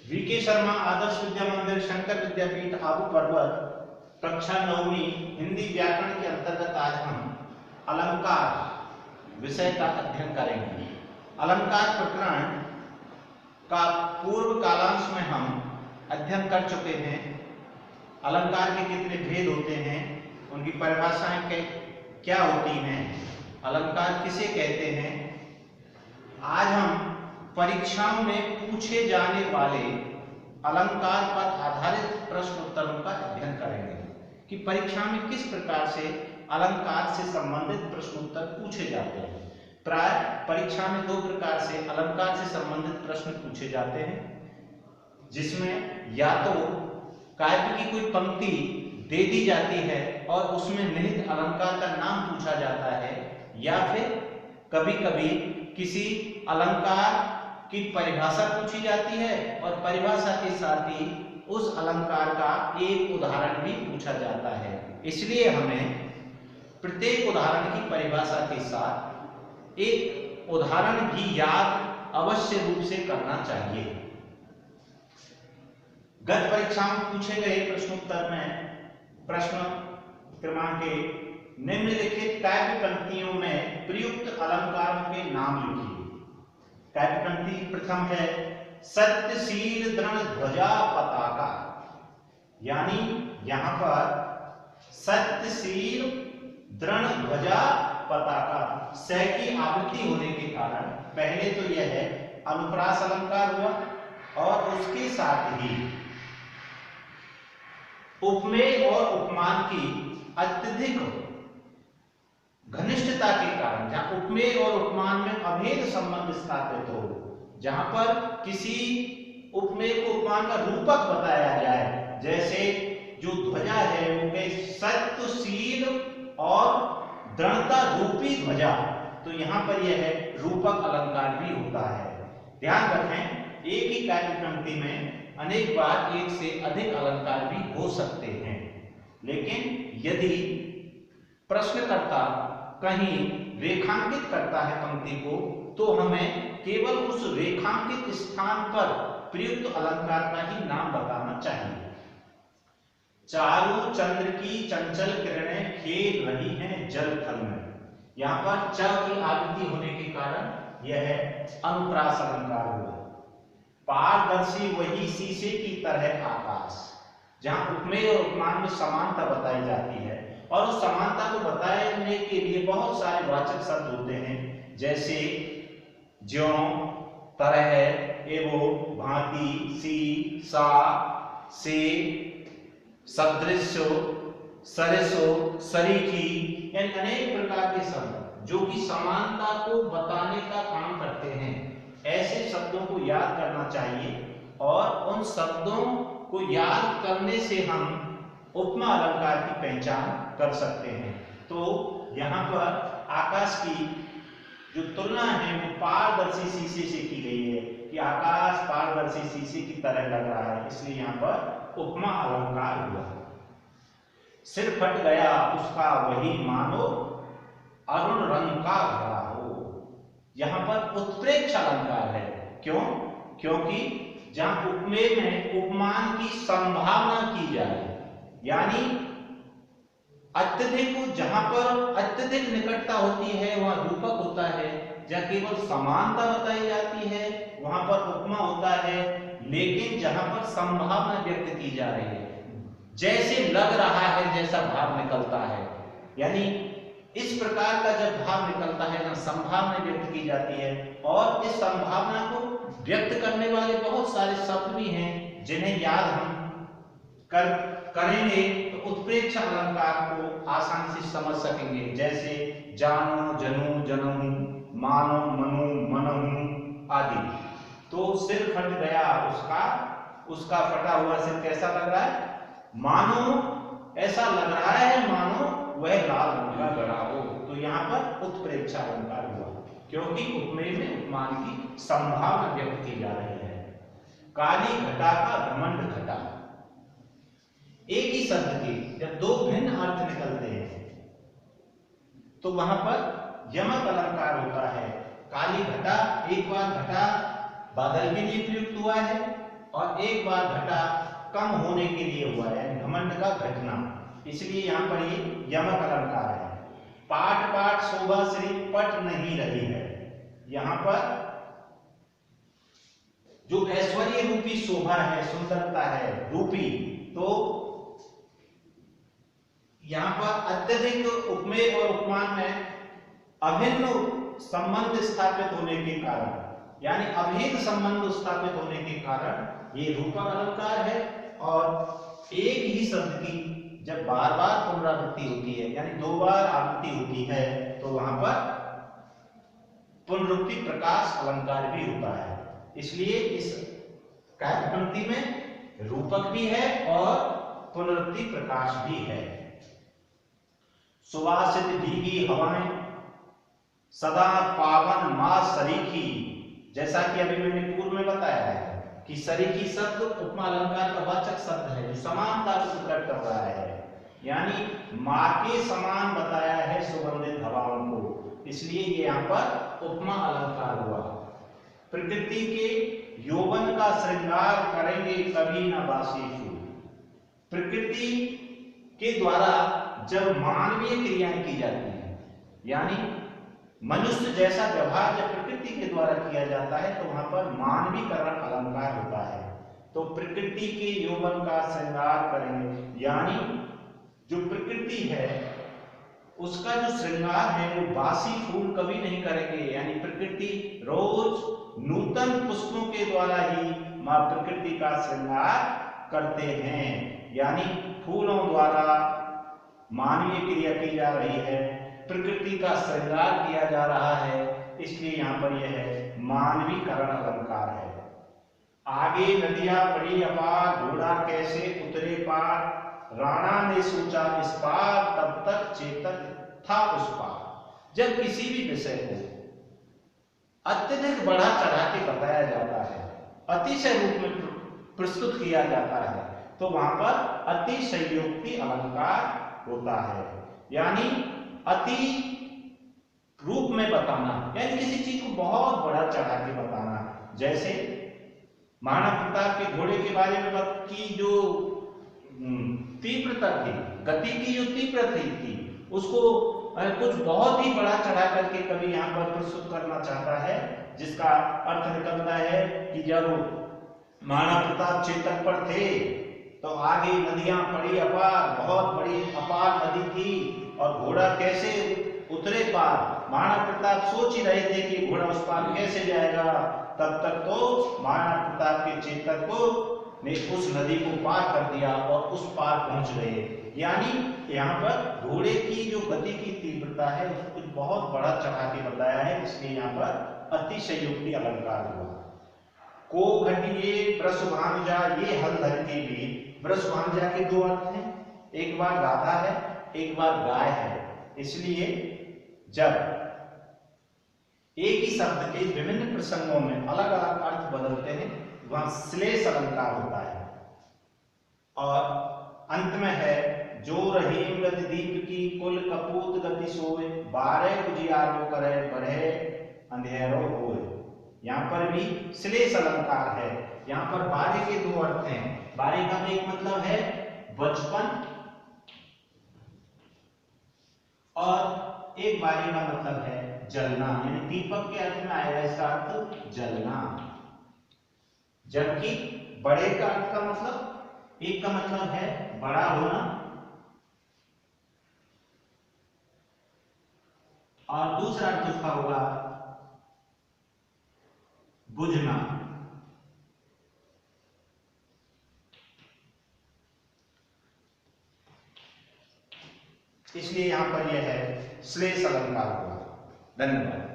VK Sharma Adarsh Vidya मंदिर शंकर विद्यापीठ आबू पर्वत कक्षा 9वीं हिंदी व्याकरण के अंतर्गत आज हम अलंकार विषय का अध्ययन करेंगे। अलंकार प्रकरण का पूर्व कालांश में हम अध्ययन कर चुके हैं। अलंकार के कितने भेद होते हैं, उनकी परिभाषाएं क्या होती हैं, अलंकार किसे कहते हैं। आज हम परीक्षाओं में पूछे जाने वाले अलंकार पर आधारित प्रश्न उत्तरों का अध्ययन करेंगे कि परीक्षा में किस प्रकार से अलंकार से संबंधित प्रश्न उत्तर पूछे जाते हैं। प्राय परीक्षा में 2 प्रकार से अलंकार से संबंधित प्रश्न पूछे जाते हैं, जिसमें या तो काव्य की कोई पंक्ति दे दी जाती है और उसमें निहित अलंकार का नाम पूछा जाता है, या फिर कभी कभी किसी अलंकार की परिभाषा पूछी जाती है और परिभाषा के साथ ही उस अलंकार का एक उदाहरण भी पूछा जाता है। इसलिए हमें प्रत्येक उदाहरण की परिभाषा के साथ एक उदाहरण भी याद अवश्य रूप से करना चाहिए। गत परीक्षा में पूछे गए प्रश्नोत्तर में प्रश्न क्रमांक निम्नलिखित काव्य पंक्तियों में प्रयुक्त अलंकारों के नाम लिखिए। काव्य पंक्ति प्रथम है सत्यशील दृढ़ ध्वजा पताका, यानी यहां पर सत्यशील दृढ़ ध्वजा पताका स की आवृत्ति होने के कारण पहले तो यह है अनुप्रास अलंकार हुआ और उसके साथ ही उपमेय और उपमान की अत्यधिक घनिष्ठता के कारण, जहां उपमेय और उपमान में अभेद संबंध स्थापित हो, जहां पर किसी उपमेय को उपमान का रूपक बताया जाए, जैसे जो ध्वजा है वो कहे सत्यशील और दृढ़ता रूपी ध्वजा, तो यहां पर यह है रूपक अलंकार भी होता है। ध्यान रखें, एक ही काव्य पंक्ति में अनेक बार एक से अधिक अलंकार भी हो सकते हैं, लेकिन यदि प्रश्नकर्ता कहीं रेखांकित करता है पंक्ति को, तो हमें केवल उस रेखांकित स्थान पर प्रयुक्त अलंकार का ही नाम बताना चाहिए। चारु चंद्र की चंचल किरणें खेल रही हैं जल थल में, यहां पर च की आवृत्ति होने के कारण यह अनुप्रास अलंकार हुआ। पारदर्शी वही शीशे की तरह आकाश, जहां उपमेय और उपमान में समानता बताई जाती है और उस समानता को बताने के लिए बहुत सारे वाचक शब्द होते हैं, जैसे ज्यों, तरह, एवं, भांति, सी, सा, से, सदृश्यो, सरिसो, सरीखी, इन अनेक प्रकार के शब्द जो कि समानता को बताने का काम करते हैं। ऐसे शब्दों को याद करना चाहिए और उन शब्दों को याद करने से हम उपमा अलंकार की पहचान कर सकते हैं। तो यहाँ पर आकाश की जो तुलना है वो पारदर्शी शीशे से की गई है कि आकाश पारदर्शी शीशे की तरह लग रहा है, इसलिए यहाँ पर उपमा अलंकार हुआ। सिर फट गया उसका वही मानो अरुण रंग का घड़ा हो, यहाँ पर उत्प्रेक्ष अलंकार है। क्यों? क्योंकि जहां उपमेय में उपमान की संभावना की जाए, यानी अत्यधिक, जहां पर अत्यधिक निकटता होती है वहां रूपक होता है, जहां केवल समानता बताई जाती है वहां पर उपमा होता है। लेकिन जहां पर संभावना व्यक्त की जा रही है, जैसे लग रहा है जैसा भाव निकलता है, यानी इस प्रकार का जब भाव निकलता है ना, संभावना व्यक्त की जाती है, और इस संभावना को व्यक्त करने वाले बहुत सारे शब्द भी हैं जिन्हें याद हम करेंगे तो उत्प्रेक्ष अलंकार को आसानी से समझ सकेंगे, जैसे जानो, जनु, जनहु, मानो, मनु, मनहु आदि। तो सिर फट गया उसका फटा हुआ सिर कैसा लग रहा है? मानो, ऐसा लग रहा है मानो वह लाल रंग का घड़ा हो, तो यहाँ पर उत्प्रेक्ष अलंकार हुआ, क्योंकि उपमेय में उपमान की संभावना व्यक्त की जा रही है। काली घटा का घमंड घटा, एक ही शब्द के जब 2 भिन्न अर्थ निकलते हैं तो वहां पर यमक अलंकार होता है। काली घटा, एक बार घटा बादल के लिए प्रयुक्त हुआ है और एक बार घटा कम होने के लिए हुआ है, यानी घमंड का घटना, इसलिए यहाँ पर ये यमक अलंकार है। पाट पाट शोभा श्री पट नहीं रही है, यहाँ पर जो ऐश्वर्य रूपी शोभा है, सुंदरता है रूपी, तो यहाँ पर अत्यधिक उपमेय और उपमान में अभिन्न संबंध स्थापित होने के कारण, यानी अभेद संबंध स्थापित होने के कारण ये रूपक अलंकार है। और एक ही शब्द की जब बार बार पुनरावृत्ति होती है, यानी 2 बार आवृत्ति होती है, तो वहां पर पुनरुक्ति प्रकाश अलंकार भी होता है। इसलिए इस काव्य पंक्ति में रूपक भी है और पुनरुक्ति प्रकाश भी है। सुवासित भीगी हवाएं सदा पावन मां सरीखी, जैसा कि अभी मैंने पूर्व में बताया है कि सरीखी शब्द उपमा अलंकार का वाचक शब्द है जो समानता को प्रकट कर रहा है, यानी मां के समान बताया है सुगंधित हवाओं को, इसलिए ये यहाँ पर उपमा अलंकार हुआ। प्रकृति के यौवन का श्रृंगार करेंगे कभी न बासी फूल, प्रकृति के द्वारा जब मानवीय क्रियाएं की जाती हैं, यानी मनुष्य जैसा व्यवहार जब प्रकृति के द्वारा किया जाता है, तो वहां पर मानवीकरण अलंकार होता है। तो प्रकृति के यौवन का श्रृंगार करेंगे, यानी जो प्रकृति है उसका जो श्रृंगार है वो बासी फूल कभी नहीं करेंगे, यानी प्रकृति रोज नूतन पुष्पों के द्वारा ही मां प्रकृति का श्रृंगार करते हैं, यानी फूलों द्वारा मानवीय क्रिया की जा रही है, प्रकृति का श्रृंगार किया जा रहा है, इसलिए यहाँ पर यह है मानवीकरण अलंकार है। आगे नदियां पड़ी अपार घोड़ा कैसे उतरे पार, राणा ने सोचा इस पार तब तक चेतक था उस पार। जब किसी भी विषय को अत्यधिक बढ़ा चढ़ा के बताया जाता है, अतिशय रूप में प्रस्तुत किया जाता है, तो वहां पर अतिशयोक्ति अलंकार होता है, यानी अति रूप में बताना, यानी किसी चीज को बहुत बड़ा चढ़ा के बताना। जैसे महाराणा प्रताप के घोड़े के बारे में की जो तीव्रता थी, गति की जो तीव्रता थी, उसको कुछ बहुत ही बड़ा चढ़ा करके कभी यहाँ पर प्रस्तुत करना चाहता है, जिसका अर्थ निकलता है कि जब महाराणा प्रताप चेतक पर थे तो आगे नदियां पड़ी अपार, बहुत बड़ी अपार नदी थी, और घोड़ा कैसे उतरे पार। महाराणा प्रताप सोच ही रहे थे कि घोड़ा उस पार कैसे जाएगा, तब तक तो महाराणा प्रताप के चेतक को ने उस नदी को पार कर दिया और उस पार पहुंच गए। यानी यहाँ पर घोड़े की जो गति की तीव्रता है उसको कुछ बहुत बड़ा चढ़ा के बताया है, इसलिए यहाँ पर अतिशयोक्ति अलंकार हुआ। को घटिए वृष भानुजा ये हल धरती भी, वृष भानुजा के 2 अर्थ हैं, एक बार राधा है एक बार गाय है, इसलिए जब एक ही शब्द के विभिन्न प्रसंगों में अलग अलग अर्थ बदलते हैं वहां श्लेष अलंकार होता है। और अंत में है जो रहीम गति दीप की कुल कपूत गति सोए, 12 उजियारो करे बढ़े अंधेरो होए, यहाँ पर भी श्लेष अलंकार है। यहाँ पर 12 के 2 अर्थ हैं। 12 का एक मतलब है बचपन और एक 12 का मतलब है जलना, यानी दीपक के अर्थ में आएगा इसका अर्थ जलना। जबकि बड़े का अर्थ का मतलब, एक का मतलब है बड़ा होना और दूसरा अर्थ उसका होगा बुझना। इसलिए यहां पर यह है श्लेष अलंकार हुआ। धन्यवाद।